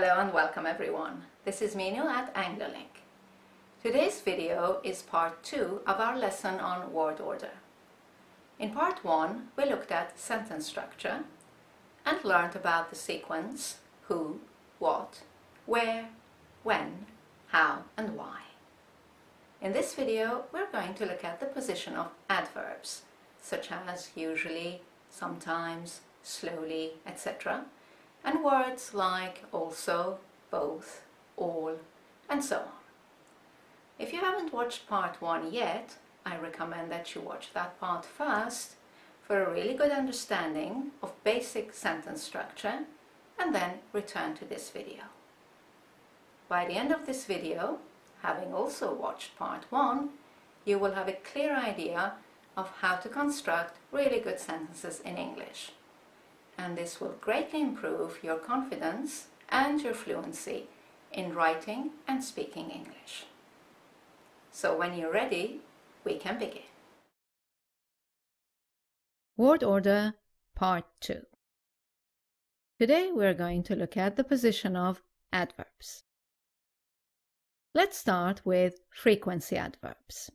Hello and welcome everyone. This is Minu at AngloLink. Today's video is part 2 of our lesson on word order. In part 1 we looked at sentence structure and learned about the sequence who, what, where, when, how and why. In this video we're going to look at the position of adverbs such as usually, sometimes, slowly, etc. and words like also, both, all, and so on. If you haven't watched part 1 yet, I recommend that you watch that part first for a really good understanding of basic sentence structure and then return to this video. By the end of this video, having also watched part 1, you will have a clear idea of how to construct really good sentences in English. And this will greatly improve your confidence and your fluency in writing and speaking English. So when you're ready, we can begin. Word order part 2. Today we're going to look at the position of adverbs. Let's start with frequency adverbs.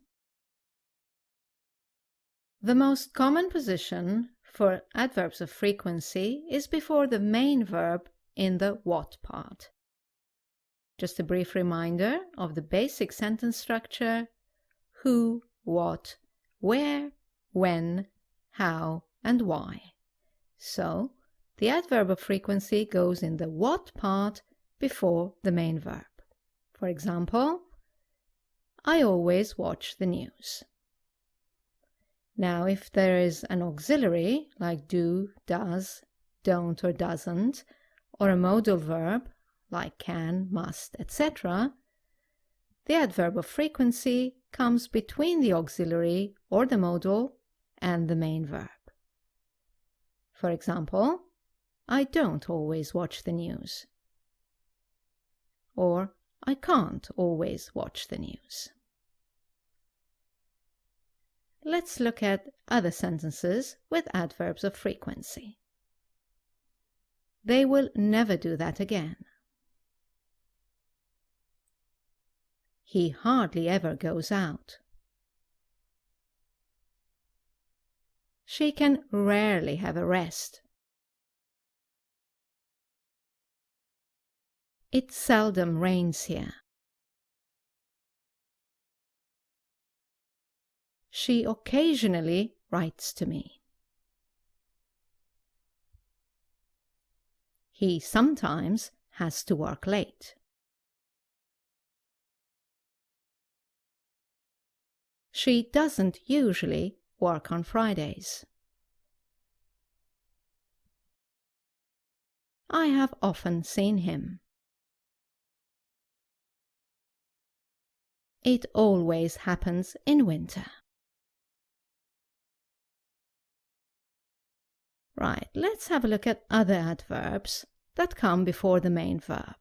The most common position for adverbs of frequency is before the main verb in the what part. Just a brief reminder of the basic sentence structure: who, what, where, when, how, and why. So, the adverb of frequency goes in the what part before the main verb. For example, I always watch the news. Now, if there is an auxiliary like do, does, don't or doesn't, or a modal verb like can, must, etc., the adverb of frequency comes between the auxiliary or the modal and the main verb. For example, I don't always watch the news. Or I can't always watch the news. Let's look at other sentences with adverbs of frequency. They will never do that again. He hardly ever goes out. She can rarely have a rest. It seldom rains here. She occasionally writes to me. He sometimes has to work late. She doesn't usually work on Fridays. I have often seen him. It always happens in winter. Right, let's have a look at other adverbs that come before the main verb.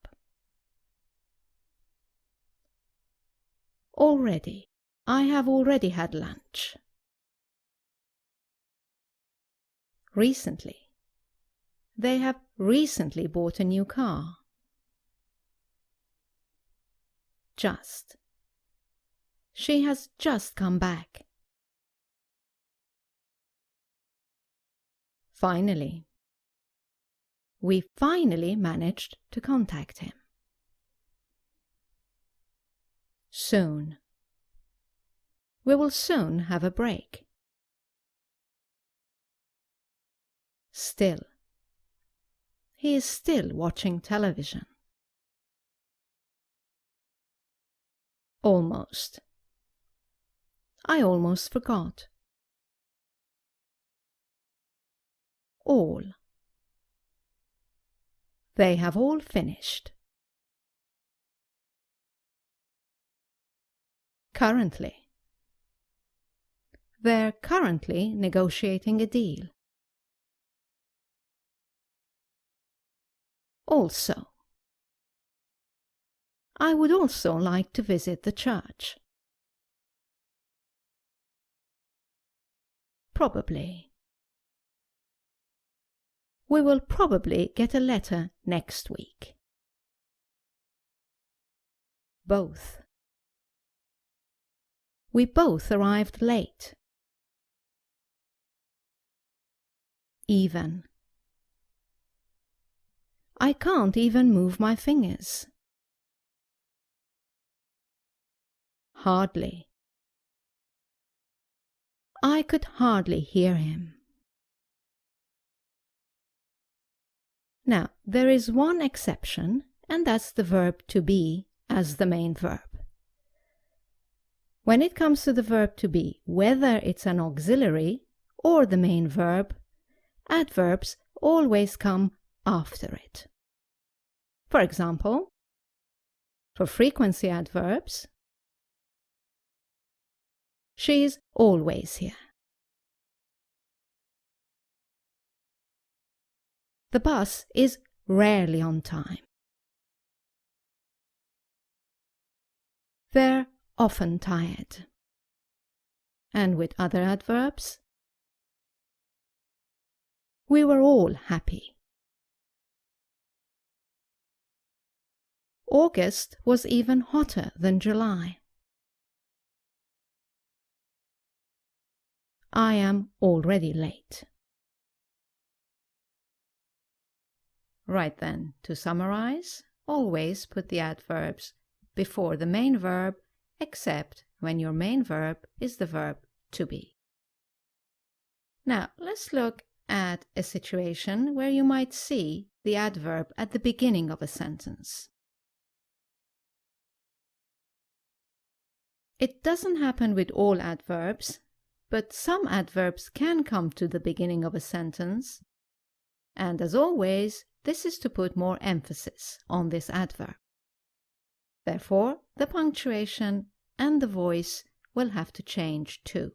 Already. I have already had lunch. Recently. They have recently bought a new car. Just. She has just come back. Finally. We finally managed to contact him. Soon. We will soon have a break. Still. He is still watching television. Almost. I almost forgot. All. They have all finished. Currently. They're currently negotiating a deal. Also. I would also like to visit the church. Probably. We will probably get a letter next week. both. We both arrived late. Even. I can't even move my fingers. Hardly. I could hardly hear him. Now, there is one exception, and that's the verb to be as the main verb. When it comes to the verb to be, whether it's an auxiliary or the main verb, adverbs always come after it. For example, for frequency adverbs, she is always here. The bus is rarely on time. They're often tired. And with other adverbs, we were all happy. August was even hotter than July. I am already late. Right then, to summarize, always put the adverbs before the main verb, except when your main verb is the verb to be. Now, let's look at a situation where you might see the adverb at the beginning of a sentence. It doesn't happen with all adverbs, but some adverbs can come to the beginning of a sentence, and as always, this is to put more emphasis on this adverb. Therefore, the punctuation and the voice will have to change too.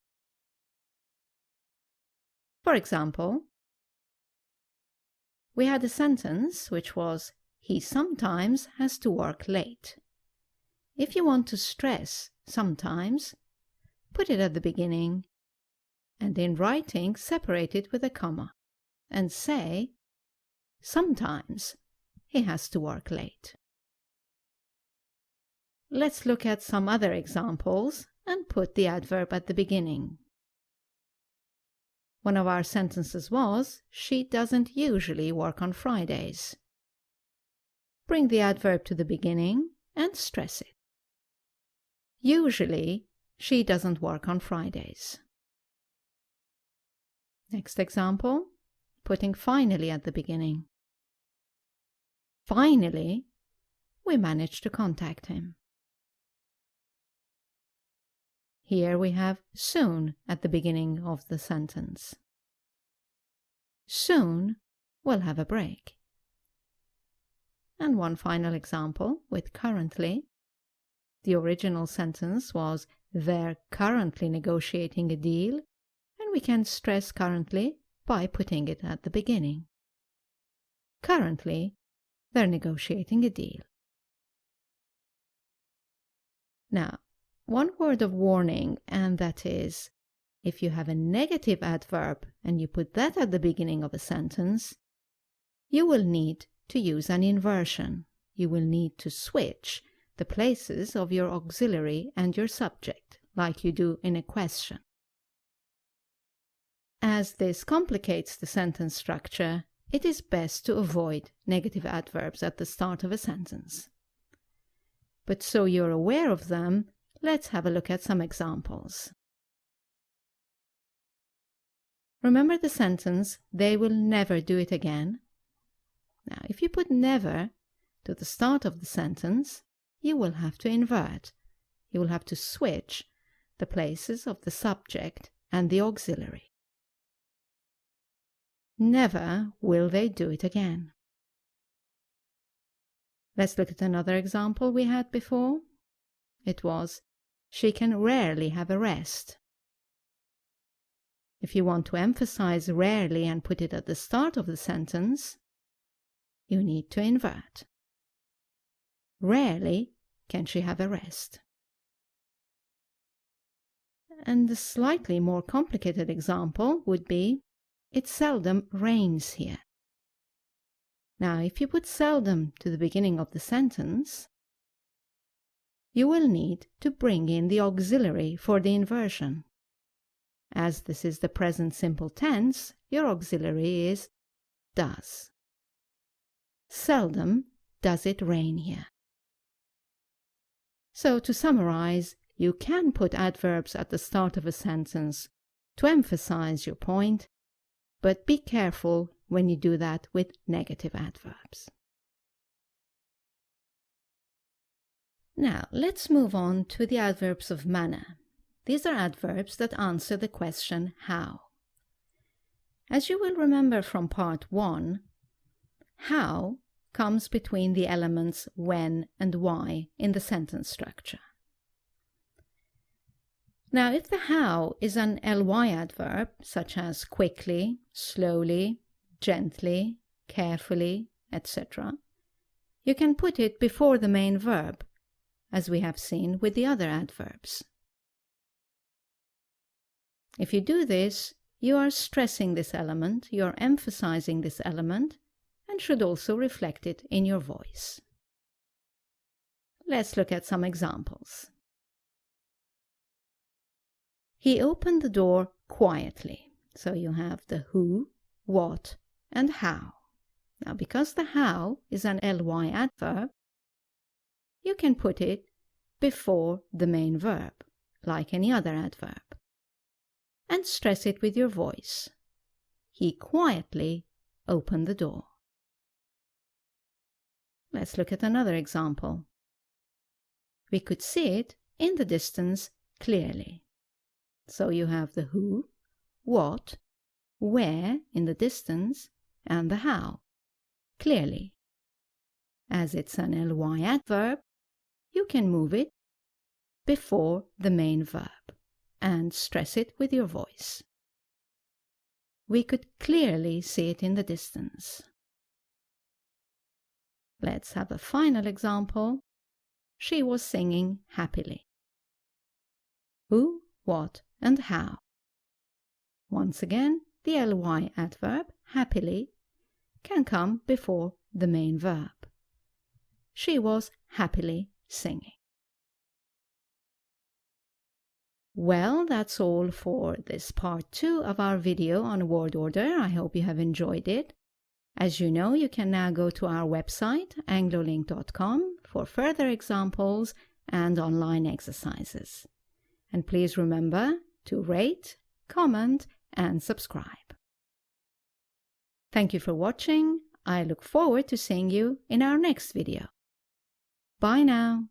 For example, we had a sentence which was, he sometimes has to work late. If you want to stress sometimes, put it at the beginning, and in writing separate it with a comma, and say, sometimes he has to work late. Let's look at some other examples and put the adverb at the beginning. One of our sentences was, she doesn't usually work on Fridays. Bring the adverb to the beginning and stress it. Usually, she doesn't work on Fridays. Next example, putting finally at the beginning. Finally, we managed to contact him. Here we have soon at the beginning of the sentence. Soon we'll have a break. And one final example with currently. The original sentence was, they're currently negotiating a deal, and we can stress currently by putting it at the beginning. Currently, they're negotiating a deal. Now, one word of warning, and that is, if you have a negative adverb and you put that at the beginning of a sentence, you will need to use an inversion. You will need to switch the places of your auxiliary and your subject, like you do in a question. As this complicates the sentence structure, it is best to avoid negative adverbs at the start of a sentence. But so you're aware of them, let's have a look at some examples. Remember the sentence, they will never do it again? Now, if you put never to the start of the sentence, you will have to invert. You will have to switch the places of the subject and the auxiliary. Never will they do it again. Let's look at another example we had before. It was, she can rarely have a rest. If you want to emphasize rarely and put it at the start of the sentence, you need to invert. Rarely can she have a rest. And the slightly more complicated example would be, it seldom rains here. Now, if you put seldom to the beginning of the sentence, you will need to bring in the auxiliary for the inversion. As this is the present simple tense, your auxiliary is does. Seldom does it rain here. So to summarize, you can put adverbs at the start of a sentence to emphasize your point, but be careful when you do that with negative adverbs. Now, let's move on to the adverbs of manner. These are adverbs that answer the question how. As you will remember from part 1, how comes between the elements when and why in the sentence structure. Now, if the how is an ly adverb, such as quickly, slowly, gently, carefully, etc., you can put it before the main verb, as we have seen with the other adverbs. If you do this, you are stressing this element, you are emphasizing this element, and should also reflect it in your voice. Let's look at some examples. He opened the door quietly. So you have the who, what, and how. Now, because the how is an ly adverb, you can put it before the main verb, like any other adverb, and stress it with your voice. He quietly opened the door. Let's look at another example. We could see it in the distance clearly. So you have the who, what, where in the distance, and the how, clearly. As it's an ly adverb, you can move it before the main verb and stress it with your voice. We could clearly see it in the distance. Let's have a final example. She was singing happily. Who, what, and how. Once again, the ly adverb, happily, can come before the main verb. She was happily singing. Well, that's all for this part 2 of our video on word order. I hope you have enjoyed it. As you know, you can now go to our website, anglolink.com, for further examples and online exercises. And please remember to rate, comment, and subscribe. Thank you for watching. I look forward to seeing you in our next video. Bye now.